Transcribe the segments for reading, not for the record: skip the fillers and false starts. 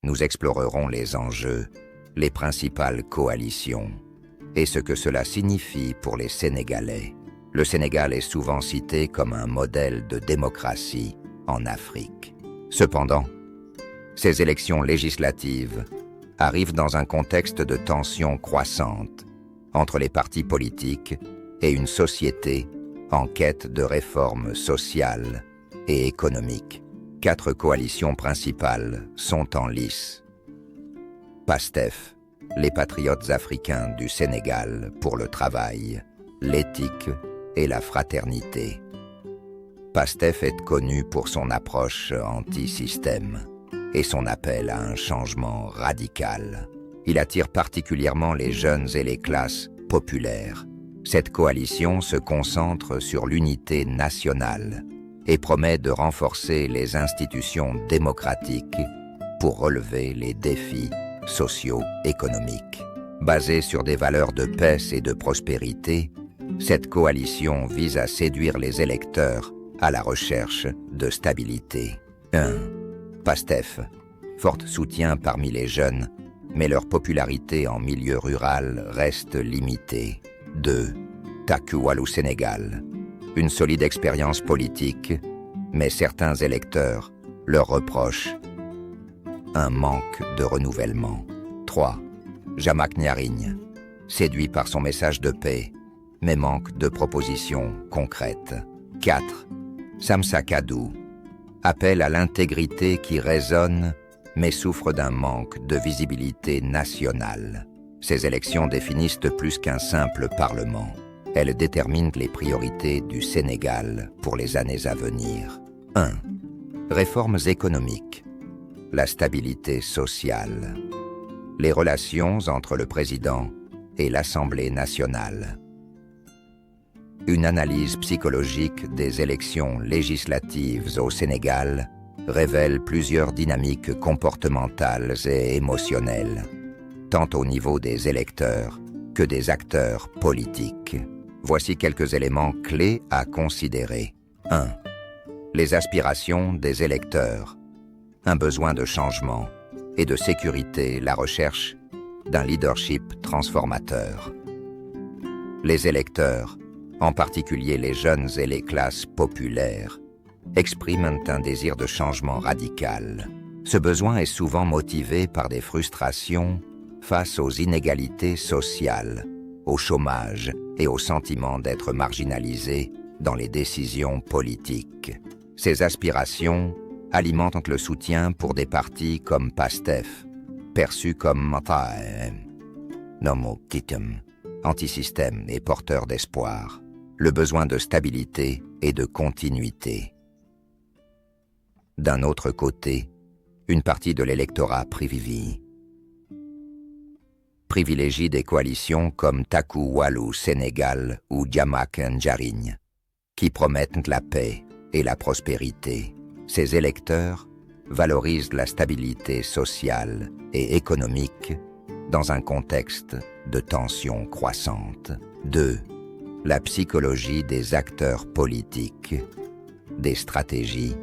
Nous explorerons les enjeux, les principales coalitions et ce que cela signifie pour les Sénégalais. Le Sénégal est souvent cité comme un modèle de démocratie en Afrique. Cependant, ces élections législatives arrivent dans un contexte de tensions croissantes entre les partis politiques et une société en quête de réformes sociales et économiques. 4 coalitions principales sont en lice. PASTEF, les patriotes africains du Sénégal pour le travail, l'éthique et la fraternité. PASTEF est connu pour son approche anti-système et son appel à un changement radical. Il attire particulièrement les jeunes et les classes populaires. Cette coalition se concentre sur l'unité nationale et promet de renforcer les institutions démocratiques pour relever les défis socio-économiques. Basée sur des valeurs de paix et de prospérité, cette coalition vise à séduire les électeurs à la recherche de stabilité. 1. PASTEF, fort soutien parmi les jeunes, mais leur popularité en milieu rural reste limitée. 2. Taku Wallu Sénégal, une solide expérience politique, mais certains électeurs leur reprochent un manque de renouvellement. 3. Jamak Nyarigne, séduit par son message de paix, mais manque de propositions concrètes. 4. Samsa Kadou, appel à l'intégrité qui résonne, mais souffre d'un manque de visibilité nationale. Ces élections définissent plus qu'un simple parlement. Elles déterminent les priorités du Sénégal pour les années à venir. 1. Réformes économiques. La stabilité sociale. Les relations entre le président et l'Assemblée nationale. Une analyse psychologique des élections législatives au Sénégal révèle plusieurs dynamiques comportementales et émotionnelles, tant au niveau des électeurs que des acteurs politiques. Voici quelques éléments clés à considérer. 1. Les aspirations des électeurs. Un besoin de changement et de sécurité, la recherche d'un leadership transformateur. Les électeurs, en particulier les jeunes et les classes populaires, expriment un désir de changement radical. Ce besoin est souvent motivé par des frustrations face aux inégalités sociales, au chômage et au sentiment d'être marginalisés dans les décisions politiques. Ces aspirations alimentent le soutien pour des partis comme PASTEF, perçus comme anti-système et porteur d'espoir. Le besoin de stabilité et de continuité. D'un autre côté, une partie de l'électorat privilégie des coalitions comme Taku Wallu Sénégal ou Jamak Nyarigne, qui promettent la paix et la prospérité. Ces électeurs valorisent la stabilité sociale et économique dans un contexte de tensions croissantes. 2. La psychologie des acteurs politiques, des stratégies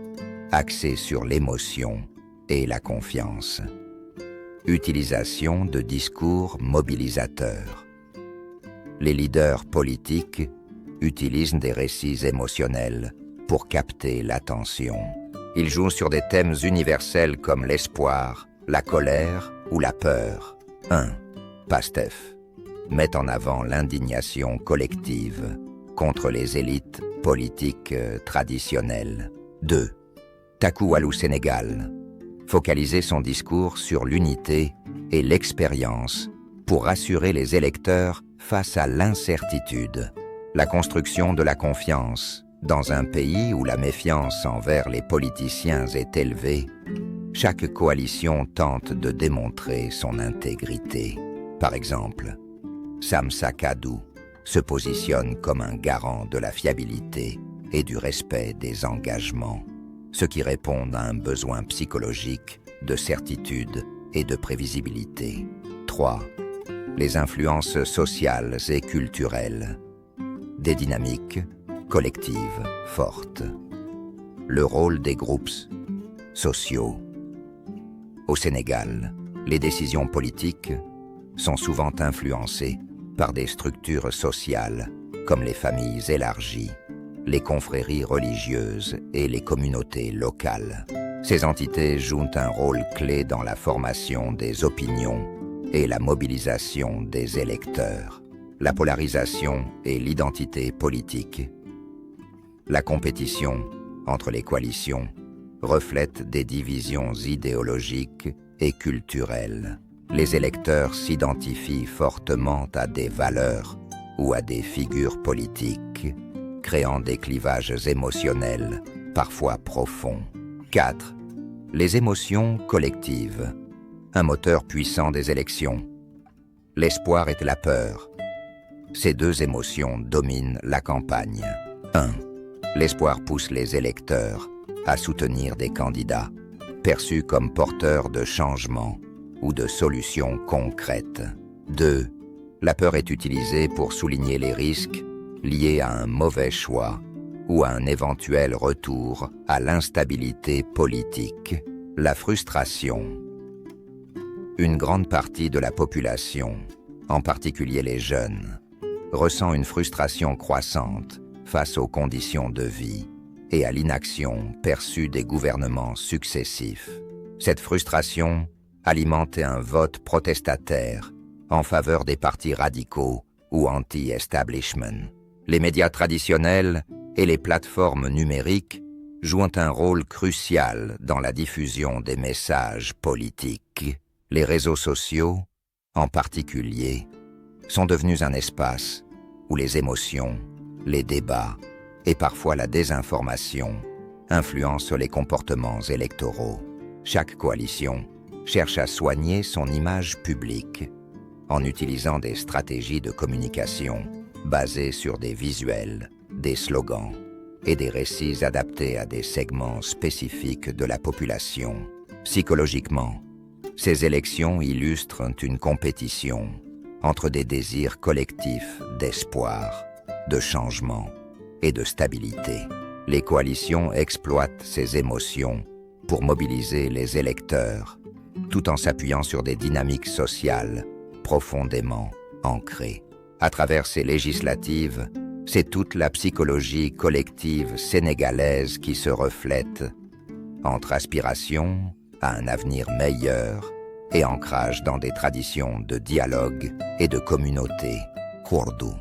axées sur l'émotion et la confiance. Utilisation de discours mobilisateurs. Les leaders politiques utilisent des récits émotionnels pour capter l'attention. Ils jouent sur des thèmes universels comme l'espoir, la colère ou la peur. 1. PASTEF met en avant l'indignation collective contre les élites politiques traditionnelles. 2. Taku Wallu Sénégal, focaliser son discours sur l'unité et l'expérience pour rassurer les électeurs face à l'incertitude. La construction de la confiance. Dans un pays où la méfiance envers les politiciens est élevée, chaque coalition tente de démontrer son intégrité. Par exemple, Samsa Kadou se positionne comme un garant de la fiabilité et du respect des engagements, ce qui répond à un besoin psychologique de certitude et de prévisibilité. 3. Les influences sociales et culturelles. Des dynamiques collectives fortes. Le rôle des groupes sociaux. Au Sénégal, les décisions politiques sont souvent influencées par des structures sociales comme les familles élargies, les confréries religieuses et les communautés locales. Ces entités jouent un rôle clé dans la formation des opinions et la mobilisation des électeurs. La polarisation et l'identité politique. La compétition entre les coalitions reflète des divisions idéologiques et culturelles. Les électeurs s'identifient fortement à des valeurs ou à des figures politiques, créant des clivages émotionnels, parfois profonds. 4. Les émotions collectives. Un moteur puissant des élections. L'espoir et la peur. Ces deux émotions dominent la campagne. 1. L'espoir pousse les électeurs à soutenir des candidats perçus comme porteurs de changements ou de solutions concrètes. 2. La peur est utilisée pour souligner les risques liés à un mauvais choix ou à un éventuel retour à l'instabilité politique. La frustration. Une grande partie de la population, en particulier les jeunes, ressent une frustration croissante face aux conditions de vie et à l'inaction perçue des gouvernements successifs. Cette frustration alimente un vote protestataire en faveur des partis radicaux ou anti-establishment. Les médias traditionnels et les plateformes numériques jouent un rôle crucial dans la diffusion des messages politiques. Les réseaux sociaux, en particulier, sont devenus un espace où les émotions, les débats et parfois la désinformation influencent les comportements électoraux. Chaque coalition cherche à soigner son image publique en utilisant des stratégies de communication basées sur des visuels, des slogans et des récits adaptés à des segments spécifiques de la population. Psychologiquement, ces élections illustrent une compétition entre des désirs collectifs d'espoir, de changement et de stabilité. Les coalitions exploitent ces émotions pour mobiliser les électeurs, tout en s'appuyant sur des dynamiques sociales profondément ancrées. À travers ces législatives, c'est toute la psychologie collective sénégalaise qui se reflète entre aspiration à un avenir meilleur et ancrage dans des traditions de dialogue et de communauté. Kourdou.